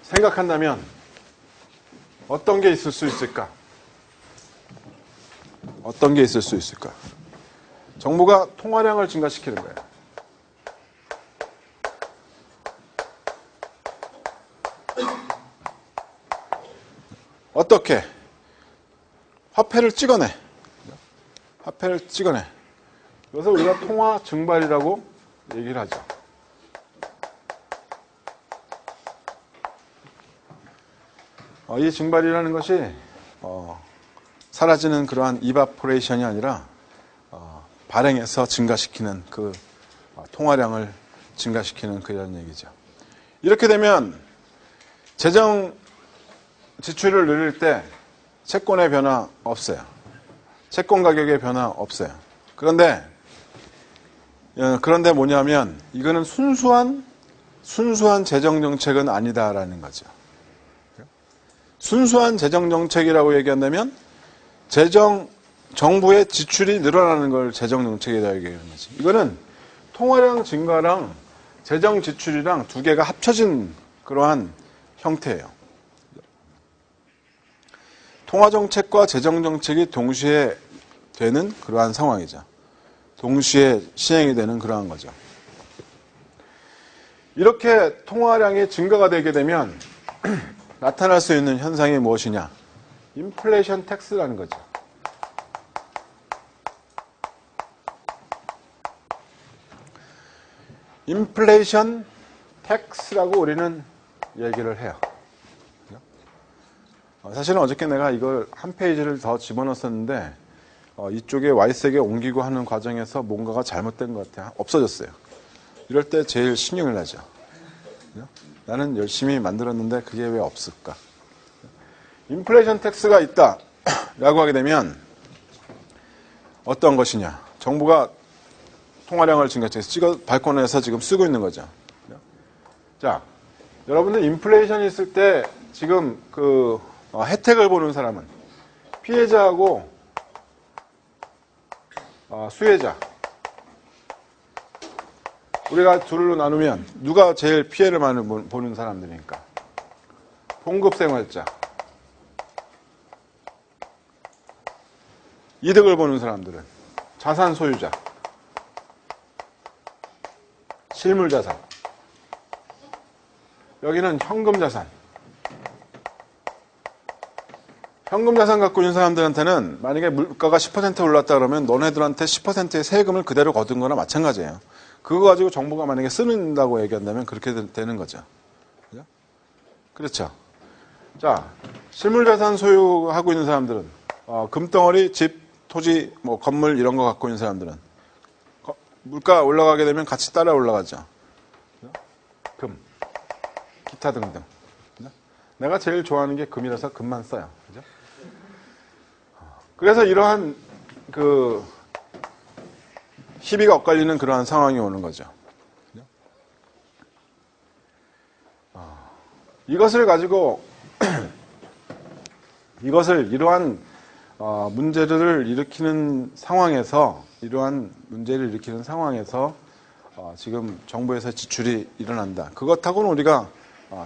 생각한다면 어떤 게 있을 수 있을까? 어떤 게 있을 수 있을까? 정부가 통화량을 증가시키는 거예요. 어떻게? 화폐를 찍어내. 그래서 우리가 통화 증발이라고 얘기를 하죠. 이 증발이라는 것이 사라지는 그러한 이바포레이션이 아니라 발행해서 증가시키는 그 통화량을 증가시키는 그런 얘기죠. 이렇게 되면 재정 지출을 늘릴 때 채권의 변화 없어요. 채권 가격의 변화 없어요. 그런데 뭐냐면 이거는 순수한 재정 정책은 아니다라는 거죠. 순수한 재정 정책이라고 얘기한다면 정부의 지출이 늘어나는 걸 재정 정책이라고 얘기하는 거지. 이거는 통화량 증가랑 재정 지출이랑 두 개가 합쳐진 그러한 형태예요. 통화정책과 재정정책이 동시에 되는 그러한 상황이죠. 동시에 시행이 되는 그러한 거죠. 이렇게 통화량이 증가가 되게 되면 나타날 수 있는 현상이 무엇이냐? 인플레이션 텍스라는 거죠. 인플레이션 텍스라고 우리는 얘기를 해요. 사실은 어저께 내가 이걸 한 페이지를 더 집어넣었었는데 이쪽에 Y색에 옮기고 하는 과정에서 뭔가가 잘못된 것 같아요. 없어졌어요. 이럴 때 제일 신경을 내죠. 나는 열심히 만들었는데 그게 왜 없을까? 인플레이션 텍스가 있다라고 하게 되면 어떤 것이냐? 정부가 통화량을 증가해서 발권해서 지금 쓰고 있는 거죠. 자, 여러분들 인플레이션이 있을 때 지금 혜택을 보는 사람은 피해자하고 수혜자. 우리가 둘로 나누면 누가 제일 피해를 많이 보는 사람들이니까? 봉급생활자. 이득을 보는 사람들은 자산 소유자. 실물자산. 여기는 현금자산. 현금자산 갖고 있는 사람들한테는 만약에 물가가 10% 올랐다 그러면 너네들한테 10%의 세금을 그대로 거둔 거나 마찬가지예요. 그거 가지고 정부가 만약에 쓰는다고 얘기한다면 그렇게 되는 거죠. 그렇죠? 자, 실물자산 소유하고 있는 사람들은 금덩어리, 집, 토지, 건물 이런 거 갖고 있는 사람들은 물가 올라가게 되면 같이 따라 올라가죠. 금, 기타 등등. 내가 제일 좋아하는 게 금이라서 금만 써요. 그죠? 그래서 이러한 시비가 엇갈리는 그러한 상황이 오는 거죠. 이것을 가지고 이러한 문제를 일으키는 상황에서 지금 정부에서 지출이 일어난다. 그것하고는 우리가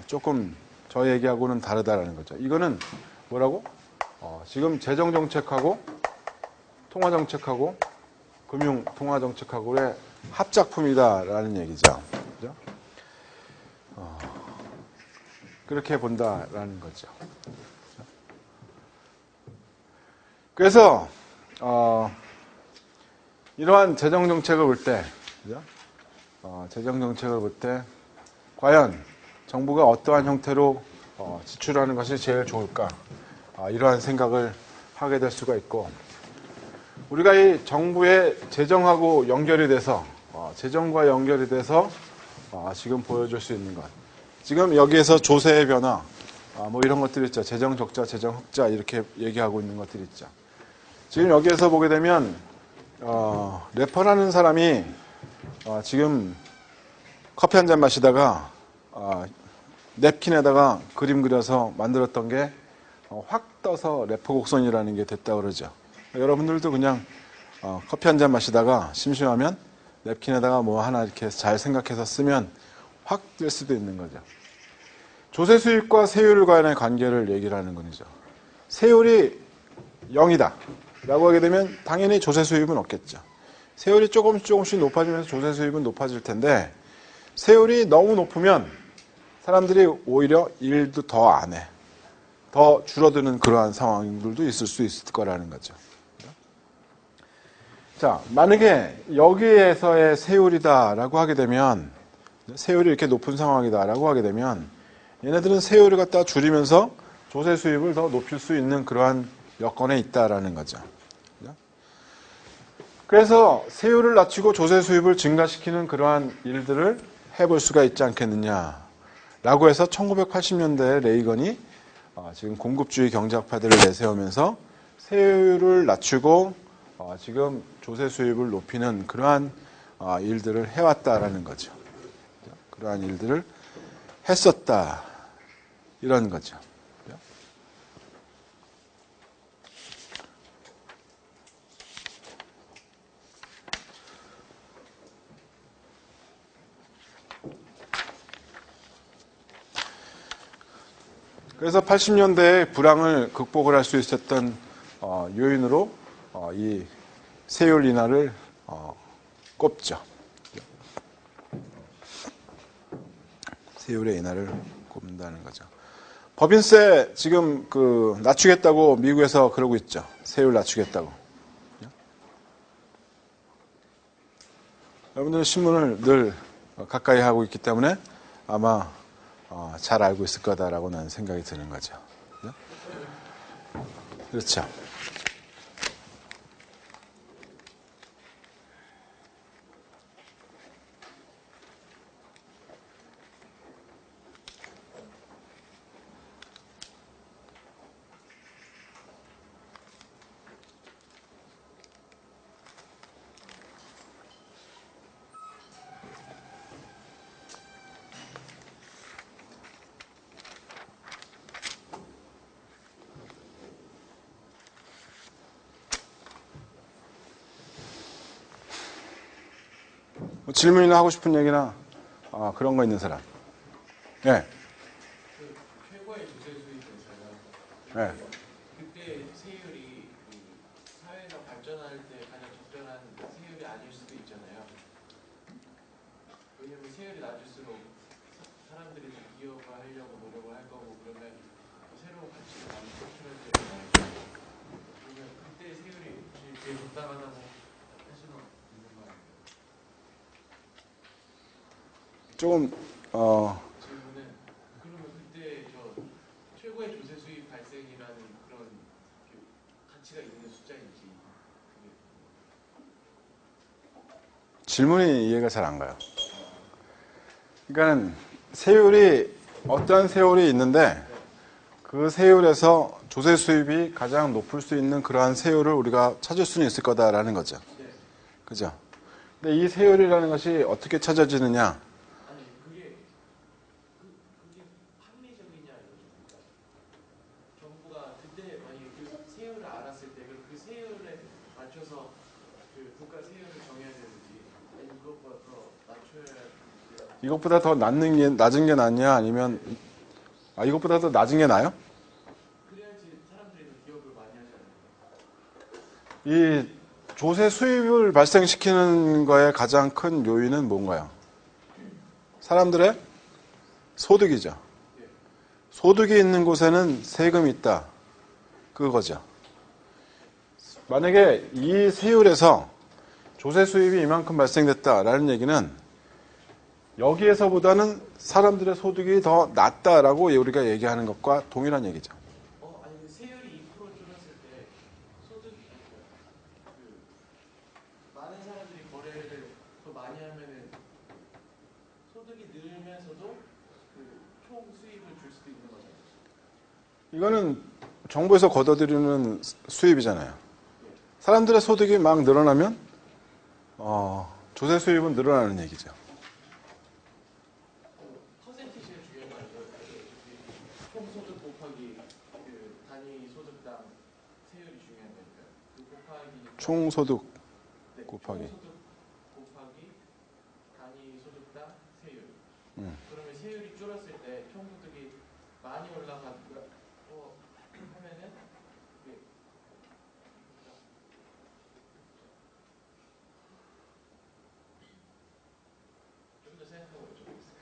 조금 저 얘기하고는 다르다라는 거죠. 이거는 뭐라고? 지금 재정정책하고 통화정책하고 금융통화정책하고의 합작품이다라는 얘기죠. 그죠? 그렇게 본다라는 거죠. 그래서 이러한 재정정책을 볼 때, 재정정책을 볼 때 과연 정부가 어떠한 형태로 지출하는 것이 제일 좋을까? 이러한 생각을 하게 될 수가 있고, 우리가 이 정부의 재정하고 연결이 돼서 재정과 연결이 돼서 지금 보여줄 수 있는 것, 지금 여기에서 조세의 변화 뭐 이런 것들이 있죠. 재정 적자, 재정 흑자 이렇게 얘기하고 있는 것들이 있죠. 지금 여기에서 보게 되면 래퍼라는 사람이 지금 커피 한 잔 마시다가 냅킨에다가 그림 그려서 만들었던 게 확 떠서 래퍼 곡선이라는 게 됐다고 그러죠. 여러분들도 그냥 커피 한 잔 마시다가 심심하면 냅킨에다가 뭐 하나 이렇게 잘 생각해서 쓰면 확 될 수도 있는 거죠. 조세 수입과 세율 간의 관계를 얘기를 하는 거죠. 세율이 0이다 라고 하게 되면 당연히 조세 수입은 없겠죠. 세율이 조금씩 높아지면서 조세 수입은 높아질 텐데, 세율이 너무 높으면 사람들이 오히려 일도 더 안 해. 더 줄어드는 그러한 상황들도 있을 수 있을 거라는 거죠. 자, 만약에 여기에서의 세율이다라고 하게 되면, 세율이 이렇게 높은 상황이다라고 하게 되면, 얘네들은 세율을 갖다 줄이면서 조세 수입을 더 높일 수 있는 그러한 여건에 있다라는 거죠. 그래서 세율을 낮추고 조세 수입을 증가시키는 그러한 일들을 해볼 수가 있지 않겠느냐라고 해서 1980년대에 레이건이 지금 공급주의 경제학파들을 내세우면서 세율을 낮추고 지금 조세 수입을 높이는 그러한 일들을 해왔다라는 거죠. 그러한 일들을 했었다, 이런 거죠. 그래서 80년대에 불황을 극복을 할 수 있었던 요인으로 이 세율 인하를 꼽죠. 세율의 인하를 꼽는다는 거죠. 법인세 지금 낮추겠다고 미국에서 그러고 있죠. 세율 낮추겠다고. 여러분들은 신문을 늘 가까이 하고 있기 때문에 아마 잘 알고 있을 거다라고 나는 생각이 드는 거죠. 그렇죠. 질문이나 하고 싶은 얘기나 그런 거 있는 사람. 네. 최고의 조세 수입에서요. 네. 그때 세율이 사회가 발전할 때 가장 적절한 세율이 아닐 수도 있잖아요. 왜냐면 세율이 낮을수록 사람들이 더 기업을 하려고 노력을 할 거고, 그러면 새로운 가치를 많이 창출할 때잖아요. 그러면 그때 세율이 제일 적당하다고 할 수는 있는 거 아니에요? 조금 질문은, 그러면 그때 최고의 조세 수입 발생이라는 그런 가치가 있는 숫자인지. 질문이 이해가 잘 안 가요. 그러니까 세율이 어떠한 세율이 있는데 그 세율에서 조세 수입이 가장 높을 수 있는 그러한 세율을 우리가 찾을 수는 있을 거다라는 거죠. 그죠? 근데 이 세율이라는 것이 어떻게 찾아지느냐? 아니, 그게 합리적이냐 이거죠. 정부가 그때 만약에 그 세율을 알았을 때 그 세율에 맞춰서 그 국가 세율을 정해야 되는지, 아니면 그것보다 더 낮춰야 되는지. 이것보다 더 낮은 게 낫냐, 아니면 이것보다 더 낮은 게 나아요? 그래야지 사람들이 더 기업을 많이 하잖아요. 이 조세 수입을 발생시키는 거에 가장 큰 요인은 뭔가요? 사람들의 소득이죠. 소득이 있는 곳에는 세금이 있다. 그거죠. 만약에 이 세율에서 조세 수입이 이만큼 발생됐다라는 얘기는 여기에서보다는 사람들의 소득이 더 낮다라고 우리가 얘기하는 것과 동일한 얘기죠. 아니 세율이 2% 줄었을 때 왜냐하면은 소득이 늘면서도 그 총 수입을 줄 수도 있는 거잖아요. 이거는 정부에서 걷어들이는 수입이잖아요. 사람들의 소득이 막 늘어나면 조세 수입은 늘어나는 얘기죠. 퍼센티지가 중요한 거 아니에요? 총 소득 곱하기 그 단위 소득당 세율이 중요한 거니까 그 곱하기 총소득 네, 곱하기. 총 소득 곱하기 단위 소득당 세율. 그러면 세율이 줄었을 때 총 소득이 많이 올라가고 하면은 이게 좀 더 생각하고 여쭤보겠습니다.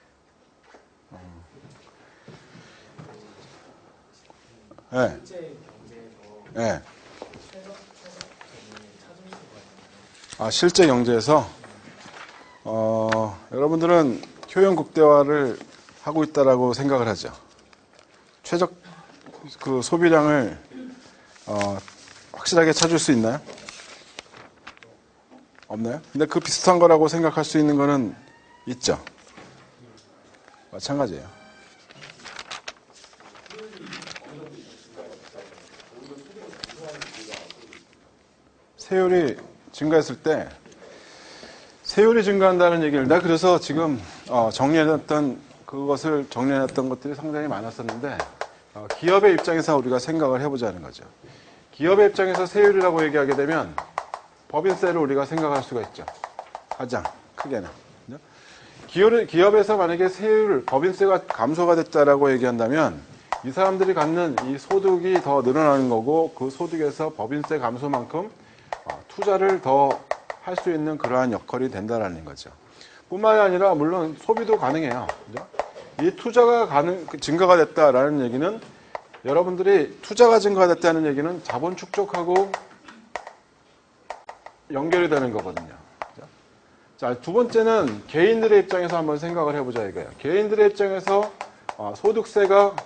네. 실제 경제에서 네. 최적점을 찾을 수가 있나요? 아, 실제 경제에서 여러분들은 효용 극대화를 하고 있다라고 생각을 하죠. 최적 그 소비량을 확실하게 찾을 수 있나요? 없나요? 근데 그 비슷한 거라고 생각할 수 있는 거는 있죠. 마찬가지예요. 세율이 증가했을 때 세율이 증가한다는 얘기를 나 그래서 지금 정리해놨던 그것을 정리해놨던 것들이 상당히 많았었는데 기업의 입장에서 우리가 생각을 해보자는 거죠. 기업의 입장에서 세율이라고 얘기하게 되면 법인세를 우리가 생각할 수가 있죠. 가장 크게는. 기업에서 만약에 법인세가 감소가 됐다라고 얘기한다면 이 사람들이 갖는 이 소득이 더 늘어나는 거고 그 소득에서 법인세 감소만큼 투자를 더 할 수 있는 그러한 역할이 된다라는 거죠. 뿐만이 아니라 물론 소비도 가능해요. 그죠? 이 투자가 증가가 됐다라는 얘기는 여러분들이 투자가 증가됐다는 얘기는 자본 축적하고 연결이 되는 거거든요. 그죠? 자, 두 번째는 개인들의 입장에서 한번 생각을 해보자 이거예요. 개인들의 입장에서 소득세가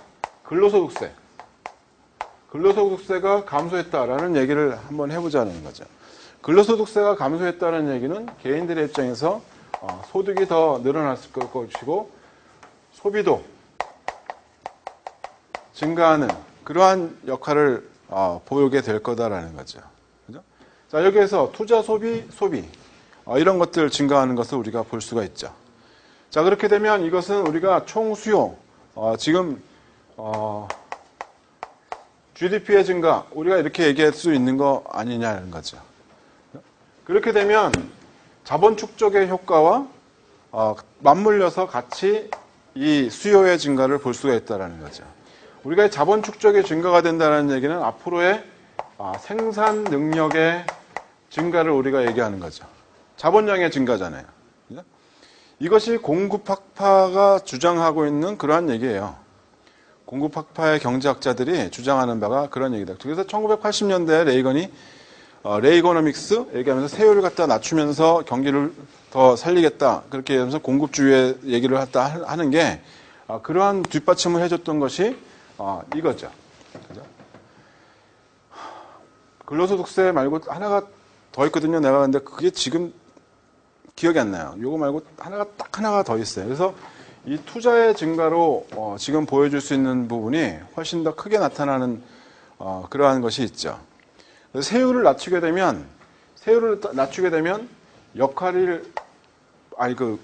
근로소득세가 감소했다라는 얘기를 한번 해보자는 거죠. 근로소득세가 감소했다는 얘기는 개인들의 입장에서 소득이 더 늘어났을 것이고 소비도 증가하는 그러한 역할을 보이게 될 거다라는 거죠. 그죠? 자, 여기에서 투자, 소비 이런 것들 증가하는 것을 우리가 볼 수가 있죠. 자, 그렇게 되면 이것은 우리가 총 수요 지금 GDP의 증가 우리가 이렇게 얘기할 수 있는 거 아니냐는 거죠. 그렇게 되면 자본 축적의 효과와 맞물려서 같이 이 수요의 증가를 볼 수가 있다는 거죠. 우리가 자본 축적의 증가가 된다는 얘기는 앞으로의 생산 능력의 증가를 우리가 얘기하는 거죠. 자본량의 증가잖아요. 이것이 공급학파가 주장하고 있는 그러한 얘기예요. 공급학파의 경제학자들이 주장하는 바가 그런 얘기다. 그래서 1980년대에 레이건이 레이거노믹스 얘기하면서 세율을 갖다 낮추면서 경기를 더 살리겠다. 그렇게 하면서 공급주의의 얘기를 하는 게 그러한 뒷받침을 해줬던 것이 이거죠. 그죠? 근로소득세 말고 하나가 더 있거든요. 내가 근데 그게 지금 기억이 안 나요. 요거 말고 딱 하나가 더 있어요. 그래서 이 투자의 증가로 지금 보여줄 수 있는 부분이 훨씬 더 크게 나타나는 그러한 것이 있죠. 세율을 낮추게 되면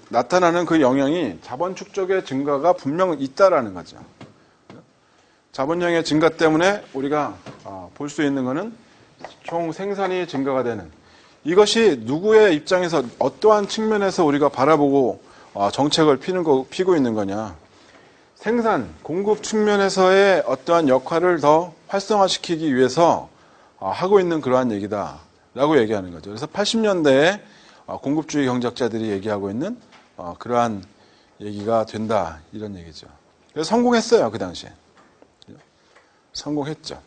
나타나는 그 영향이 자본 축적의 증가가 분명 있다라는 거죠. 자본량의 증가 때문에 우리가 볼 수 있는 것은 총 생산이 증가가 되는 이것이 누구의 입장에서 어떠한 측면에서 우리가 바라보고 정책을 피고 있는 거냐. 생산, 공급 측면에서의 어떠한 역할을 더 활성화시키기 위해서 하고 있는 그러한 얘기다라고 얘기하는 거죠. 그래서 80년대에 공급주의 경제학자들이 얘기하고 있는 그러한 얘기가 된다 이런 얘기죠. 그래서 성공했어요 그 당시에. 성공했죠.